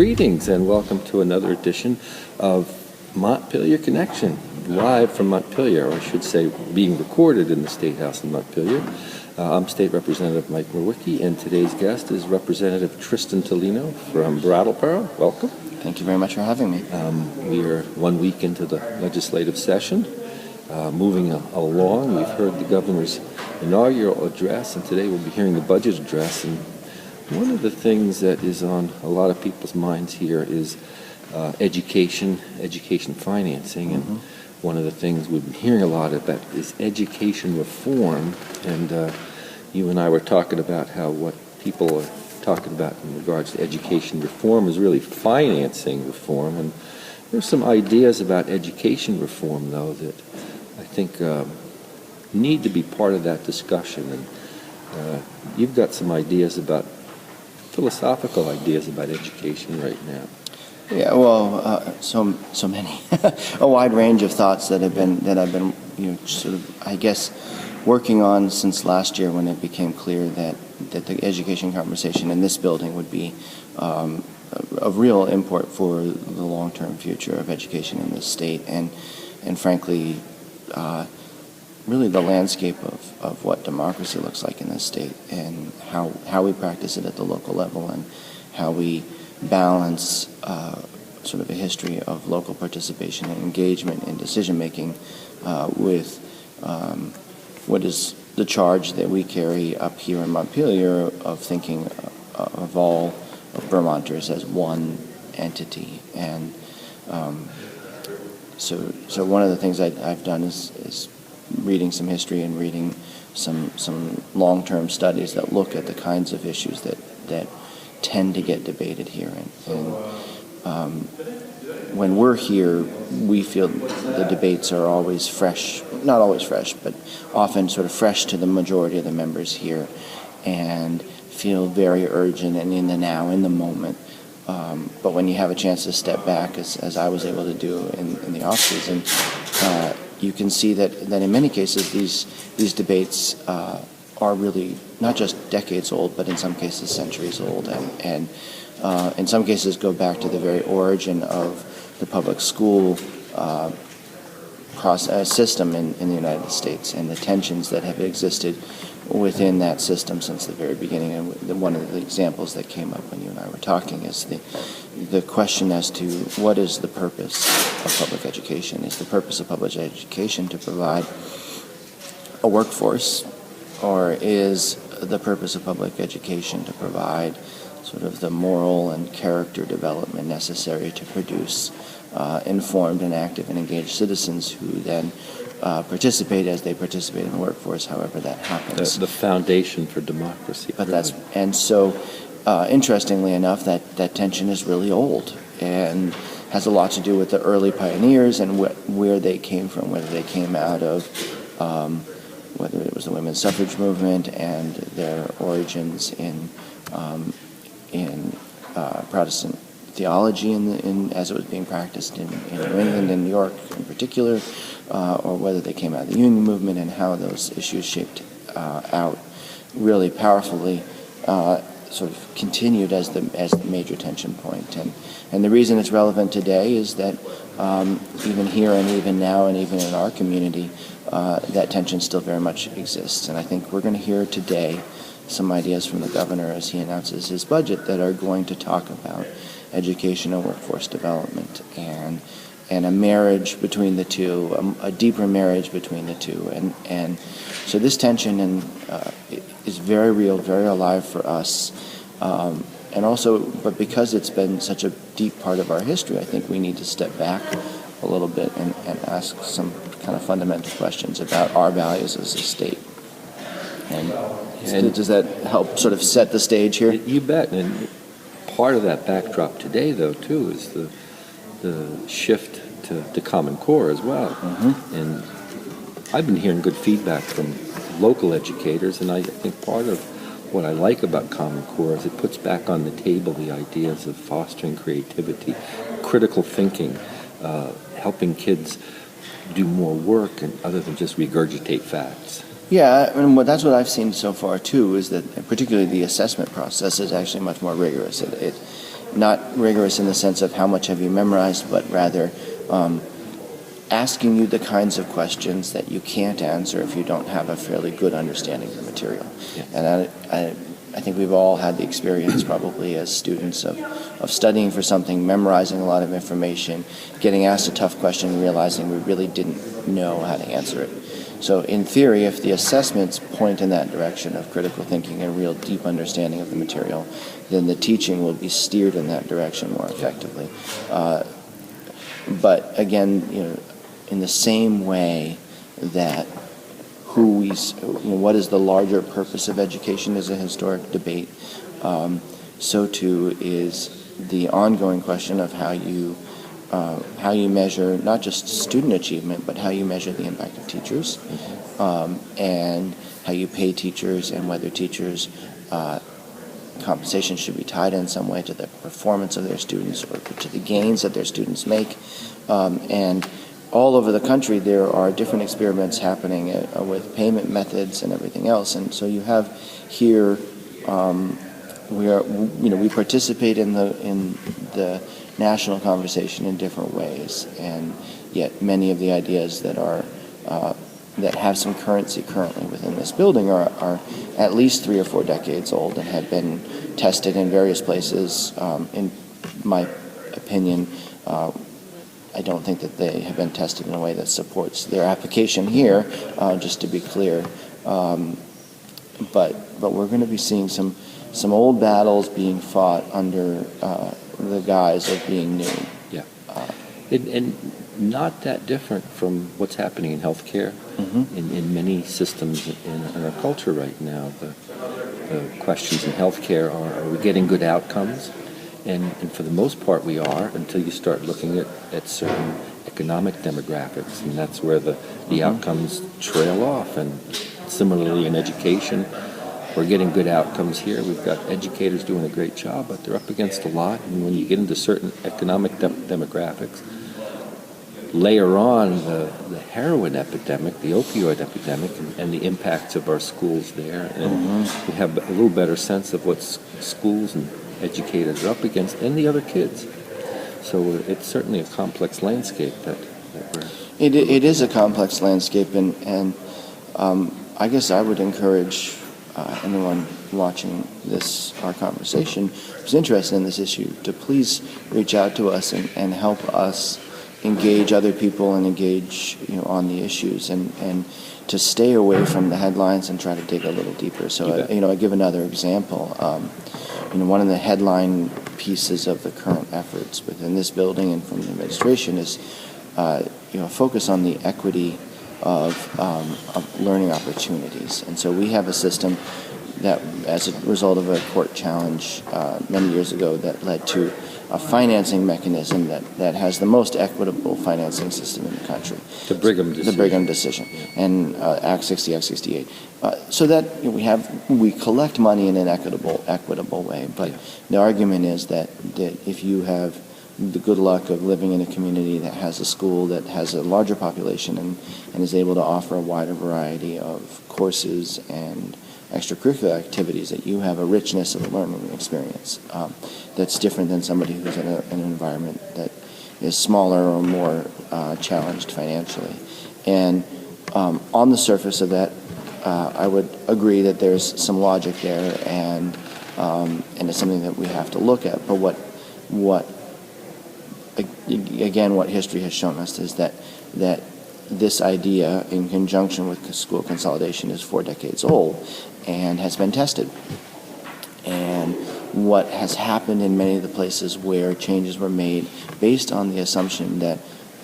Greetings and welcome to another edition of Montpelier Connection, live from Montpelier, or I should say being recorded in the statehouse in Montpelier. I'm State Representative Mike Mwrowicki, and today's guest is Representative Tristan Toleno from Brattleboro. Welcome. Thank you very much for having me. We are 1 week into the legislative session, moving along. We've heard the governor's inaugural address, and today we'll be hearing the budget address. And one of the things that is on a lot of people's minds here is education financing, and one of the things we've been hearing a lot about is education reform. And you and I were talking about how what people are talking about in regards to education reform is really financing reform. And there's some ideas about education reform, though, that I think need to be part of that discussion. And you've got some ideas about philosophical ideas about education right now. Yeah, well, so many, a wide range of thoughts that I've been, sort of, I guess, working on since last year when it became clear that the education conversation in this building would be of real import for the long-term future of education in this state, and frankly, really the landscape of what democracy looks like in this state, and how we practice it at the local level, and how we balance sort of a history of local participation and engagement in decision-making with what is the charge that we carry up here in Montpelier of thinking of all of Vermonters as one entity. And so one of the things I've done is reading some history and reading some long-term studies that look at the kinds of issues that tend to get debated here. And when we're here, we feel the debates are always fresh, not always fresh, but often sort of fresh to the majority of the members here, and feel very urgent and in the now, in the moment. But when you have a chance to step back, as I was able to do in the off-season, you can see that in many cases these debates are really not just decades old, but in some cases centuries old, and in some cases go back to the very origin of the public school system in the United States, and the tensions that have existed within that system since the very beginning. And one of the examples that came up when you and I were talking is the question as to what is the purpose of public education. Is the purpose of public education to provide a workforce, or is the purpose of public education to provide sort of the moral and character development necessary to produce informed and active and engaged citizens who then participate as they participate in the workforce, however that happens. The foundation for democracy. But interestingly enough, that tension is really old and has a lot to do with the early pioneers and where they came from, whether they came out of whether it was the women's suffrage movement and their origins in Protestant theology as it was being practiced in New England and New York in particular, or whether they came out of the union movement and how those issues shaped out really powerfully, sort of continued as the major tension point. And the reason it's relevant today is that even here and even now and even in our community, that tension still very much exists. And I think we're going to hear today some ideas from the governor as he announces his budget that are going to talk about education and workforce development, and a marriage between the two, a deeper marriage between the two. And so this tension is very real, very alive for us. And also, but because it's been such a deep part of our history, I think we need to step back a little bit and ask some kind of fundamental questions about our values as a state. And does that help sort of set the stage here? You bet. And part of that backdrop today, though, too, is the shift to Common Core as well. Mm-hmm. And I've been hearing good feedback from local educators, and I think part of what I like about Common Core is it puts back on the table the ideas of fostering creativity, critical thinking, helping kids do more work and other than just regurgitate facts. Yeah, and that's what I've seen so far too, is that particularly the assessment process is actually much more rigorous. not rigorous in the sense of how much have you memorized, but rather asking you the kinds of questions that you can't answer if you don't have a fairly good understanding of the material. Yes. And I think we've all had the experience probably as students of studying for something, memorizing a lot of information, getting asked a tough question, realizing we really didn't know how to answer it. So in theory, if the assessments point in that direction of critical thinking and real deep understanding of the material, then the teaching will be steered in that direction more effectively. But again, in the same way that what is the larger purpose of education is a historic debate, so too is the ongoing question of how you measure not just student achievement, but how you measure the impact of teachers, and how you pay teachers, and whether teachers' compensation should be tied in some way to the performance of their students or to the gains that their students make. And all over the country, there are different experiments happening with payment methods and everything else. And so you have here, we participate in the national conversation in different ways, and yet many of the ideas that have some currency currently within this building are at least 3 or 4 decades old and have been tested in various places. In my opinion, I don't think that they have been tested in a way that supports their application here, just to be clear. But we're going to be seeing some old battles being fought under the guise of being new. Yeah. And not that different from what's happening in healthcare, in many systems in our culture right now. The questions in healthcare are we getting good outcomes? And for the most part we are, until you start looking at certain economic demographics, and that's where the outcomes trail off. And similarly in education, we're getting good outcomes here. We've got educators doing a great job, but they're up against a lot. And when you get into certain economic demographics, layer on the heroin epidemic, the opioid epidemic, and the impacts of our schools there, and we have a little better sense of what schools and educators are up against and the other kids. So it's certainly a complex landscape that we're... It is a complex landscape, and I guess I would encourage anyone watching our conversation who's interested in this issue to please reach out to us and help us engage other people and engage on the issues, and to stay away from the headlines and try to dig a little deeper. So I give another example. One of the headline pieces of the current efforts within this building and from the administration is focus on the equity of learning opportunities. And so we have a system that, as a result of a court challenge many years ago, that led to a financing mechanism that has the most equitable financing system in the country. The Brigham decision. The Brigham decision, and Act 60, Act 68. So that we collect money in an equitable way. But the argument is that if you have the good luck of living in a community that has a school that has a larger population and is able to offer a wider variety of courses and extracurricular activities, that you have a richness of a learning experience that's different than somebody who's in an environment that is smaller or more challenged financially. And on the surface of that, I would agree that there's some logic there, and it's something that we have to look at. But what history has shown us is that this idea, in conjunction with school consolidation, is 4 decades old and has been tested. And what has happened in many of the places where changes were made based on the assumption that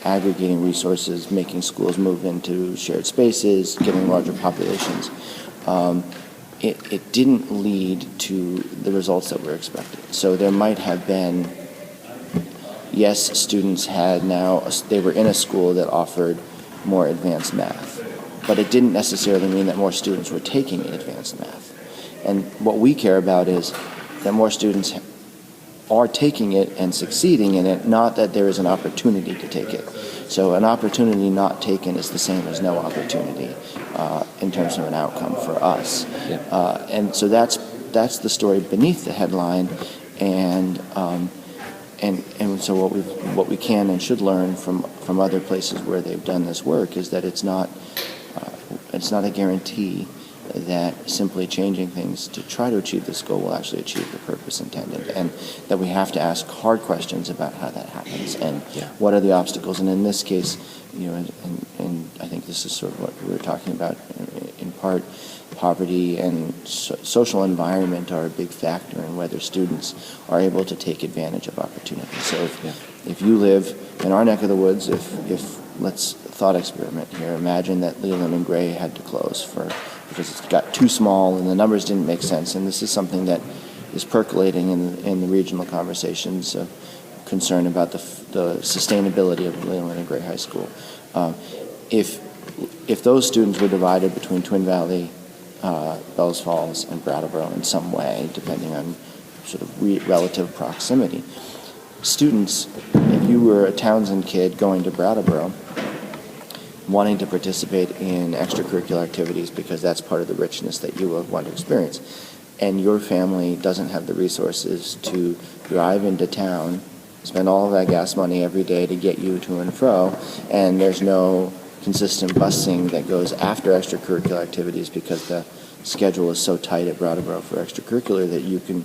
aggregating resources, making schools move into shared spaces, getting larger populations, it didn't lead to the results that were expected. So there might have been, yes, students they were in a school that offered more advanced math, but it didn't necessarily mean that more students were taking advanced math. And what we care about is that more students are taking it and succeeding in it, not that there is an opportunity to take it. So an opportunity not taken is the same as no opportunity in terms of an outcome for us. And so that's the story beneath the headline. And so what we can and should learn from other places where they've done this work is that it's not a guarantee that simply changing things to try to achieve this goal will actually achieve the purpose intended, and that we have to ask hard questions about how that happens and what are the obstacles. And in this case, and I think this is sort of what we were talking about in part, poverty and social environment are a big factor in whether students are able to take advantage of opportunities. So if you live in our neck of the woods, if let's thought experiment here, imagine that Leland and Gray had to close because it's got too small and the numbers didn't make sense. And this is something that is percolating in the regional conversations of concern about the sustainability of Leland and Gray High School. If those students were divided between Twin Valley, Bells Falls, and Brattleboro in some way, depending on sort of relative proximity, students, if you were a Townsend kid going to Brattleboro, wanting to participate in extracurricular activities because that's part of the richness that you will want to experience, and your family doesn't have the resources to drive into town, spend all of that gas money every day to get you to and fro, and there's no consistent busing that goes after extracurricular activities because the schedule is so tight at Brattleboro for extracurricular that you can,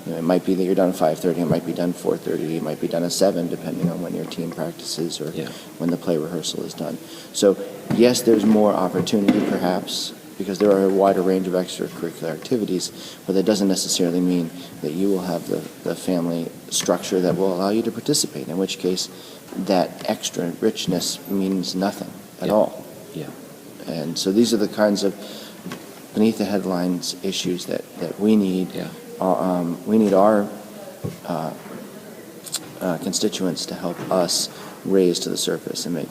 it might be that you're done at 5:30, it might be done 4:30, it might be done at 7, depending on when your team practices or when the play rehearsal is done. So yes, there's more opportunity perhaps because there are a wider range of extracurricular activities, but that doesn't necessarily mean that you will have the family structure that will allow you to participate, in which case that extra richness means nothing at all. Yeah. And so these are the kinds of beneath the headlines issues that we need. We need our constituents to help us raise to the surface and make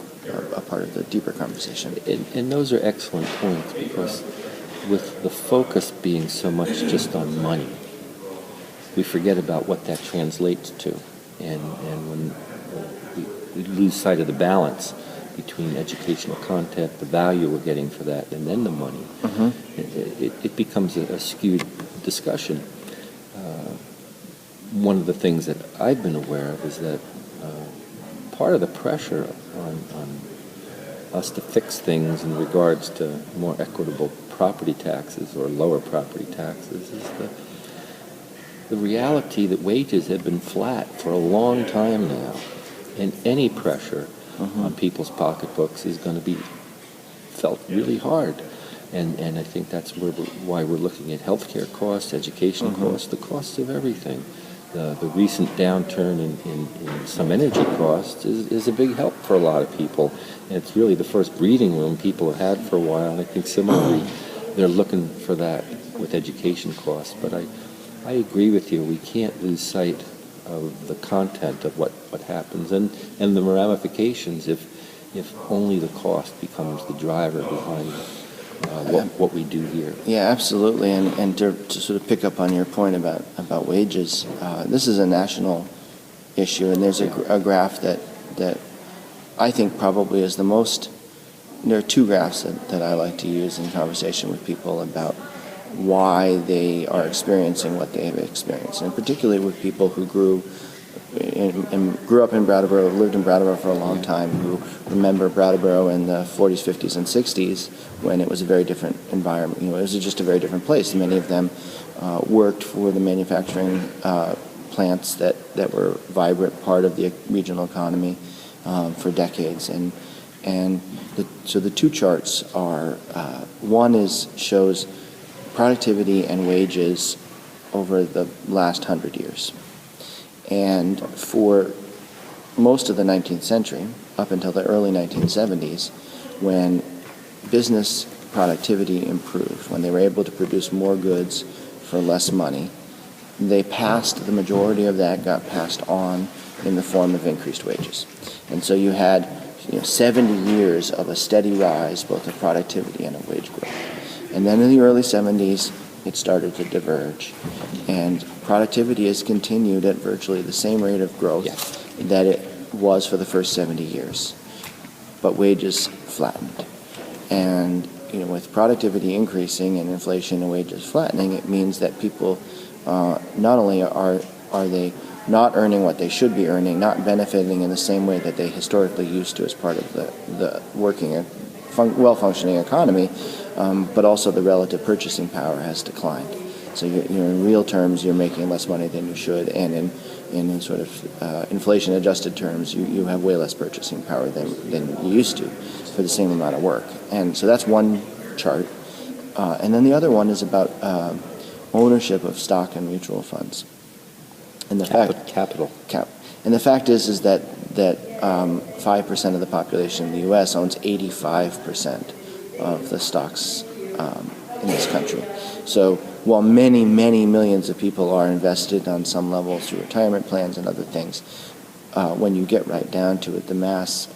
a part of the deeper conversation. And those are excellent points, because with the focus being so much just on money, we forget about what that translates to. And when we lose sight of the balance between educational content, the value we're getting for that, and then the money, it becomes a skewed discussion. One of the things that I've been aware of is that part of the pressure on us to fix things in regards to more equitable property taxes or lower property taxes is the reality that wages have been flat for a long time now, and any pressure on people's pocketbooks is going to be felt really hard. And I think that's why we're looking at healthcare costs, education costs, the costs of everything. The recent downturn in some energy costs is a big help for a lot of people. And it's really the first breathing room people have had for a while. And I think similarly, they're looking for that with education costs. But I agree with you. We can't lose sight of the content of what happens and the ramifications if only the cost becomes the driver behind what we do here. Yeah, absolutely. And to sort of pick up on your point about wages, this is a national issue, and there's a graph that I think probably is the most. There are two graphs that I like to use in conversation with people about why they are experiencing what they have experienced, and particularly with people who grew up in Brattleboro, lived in Brattleboro for a long time, who remember Brattleboro in the 40s, 50s, and 60s when it was a very different environment. It was just a very different place. Many of them worked for the manufacturing plants that were a vibrant part of the regional economy for decades. So the two charts are, one shows productivity and wages over the last 100 years. And for most of the 19th century, up until the early 1970s, when business productivity improved, when they were able to produce more goods for less money, the majority of that got passed on in the form of increased wages. And so you had 70 years of a steady rise both of productivity and of wage growth. And then in the early 70s, it started to diverge. And productivity has continued at virtually the same rate of growth that it was for the first 70 years. But wages flattened. And with productivity increasing and inflation and wages flattening, it means that people not only are Are they not earning what they should be earning, not benefiting in the same way that they historically used to as part of the working, well-functioning economy, but also the relative purchasing power has declined. So you're in real terms, you're making less money than you should, and in sort of inflation-adjusted terms, you have way less purchasing power than you used to for the same amount of work. And so that's one chart. And then the other one is about ownership of stock and mutual funds. And the Capital. And the fact is that 5% of the population in the U.S. owns 85% of the stocks in this country. So while many, many millions of people are invested on some level through retirement plans and other things, when you get right down to it, the mass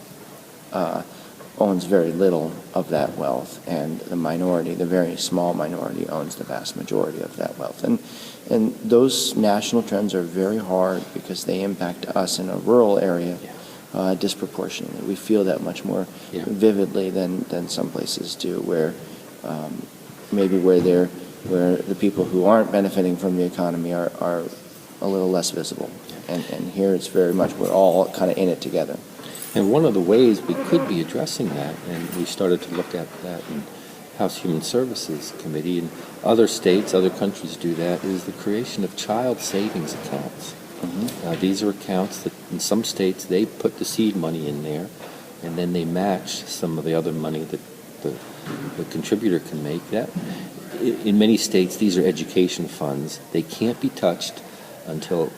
owns very little of that wealth, and the minority, the very small minority, owns the vast majority of that wealth. And those national trends are very hard because they impact us in a rural area disproportionately. We feel that much more vividly than some places do, where maybe where the people who aren't benefiting from the economy are a little less visible. And here it's very much we're all kind of in it together. And one of the ways we could be addressing that, and we started to look at that in House Human Services Committee, and other states, other countries do that, is the creation of child savings accounts. Mm-hmm. These are accounts that in some states they put the seed money in there, and then they match some of the other money that the contributor can make. That in many states, these are education funds. They can't be touched until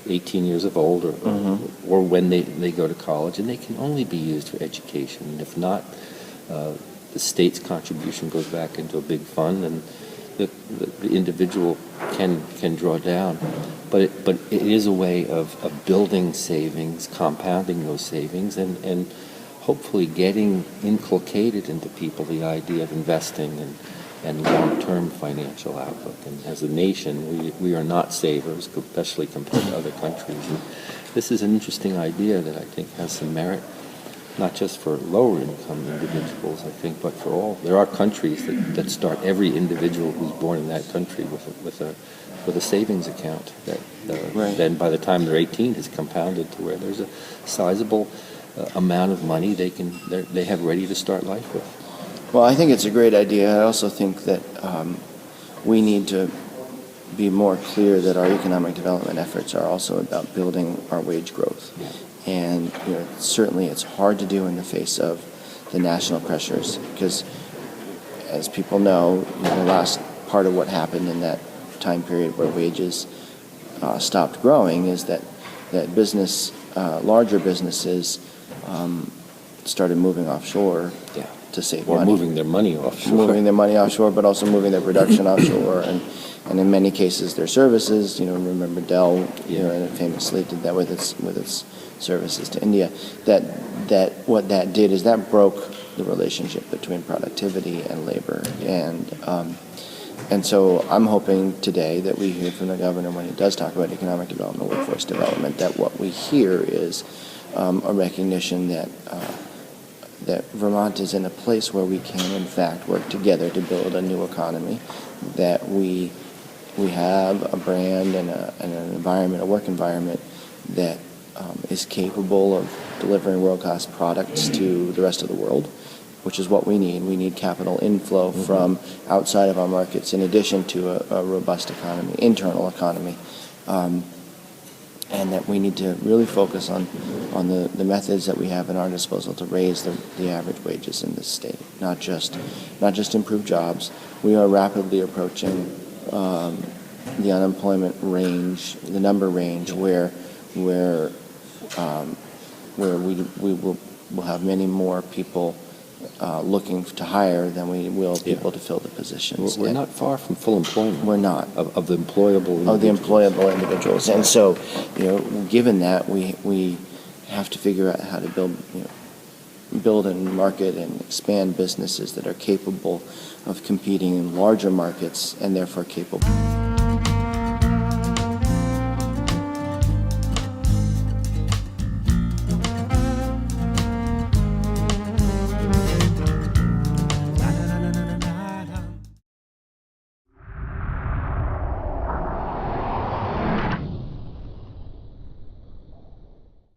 18 years of old or when they go to college, and they can only be used for education. And if not, the state's contribution goes back into a big fund, and the individual can draw down. But it is a way of building savings, compounding those savings, and hopefully getting inculcated into people the idea of investing and long-term financial outlook. And as a nation, we are not savers, especially compared to other countries. And this is an interesting idea that I think has some merit, not just for lower-income individuals, I think, but for all. There are countries that start every individual who's born in that country with a savings account that then by the time they're 18 is compounded to where there's a sizable amount of money they have ready to start life with. Well, I think it's a great idea. I also think that we need to be more clear that our economic development efforts are also about building our wage growth. Yeah. And certainly it's hard to do in the face of the national pressures because, as people know, the last part of what happened in that time period where wages stopped growing is that business, larger businesses started moving offshore. Yeah. To save money. Or moving their money offshore. Moving their money offshore, but also moving their production offshore, and in many cases their services. Remember Dell, famously did that with its services to India. That what that did is that broke the relationship between productivity and labor, and so I'm hoping today that we hear from the governor when he does talk about economic development, workforce development, that what we hear is a recognition that Vermont is in a place where we can, in fact, work together to build a new economy, that we have a brand and an environment, a work environment that is capable of delivering world-class products to the rest of the world, which is what we need. We need capital inflow from outside of our markets in addition to a robust economy, internal economy. And that we need to really focus on the methods that we have at our disposal to raise the average wages in this state, not just improve jobs. We are rapidly approaching the unemployment range, the number range where we will have many more people looking to hire than we will be able to fill the positions. We're not far from full employment. We're not. Of the employable individuals. Of the employable individuals. And so, given that, we have to figure out how to build and market and expand businesses that are capable of competing in larger markets and therefore capable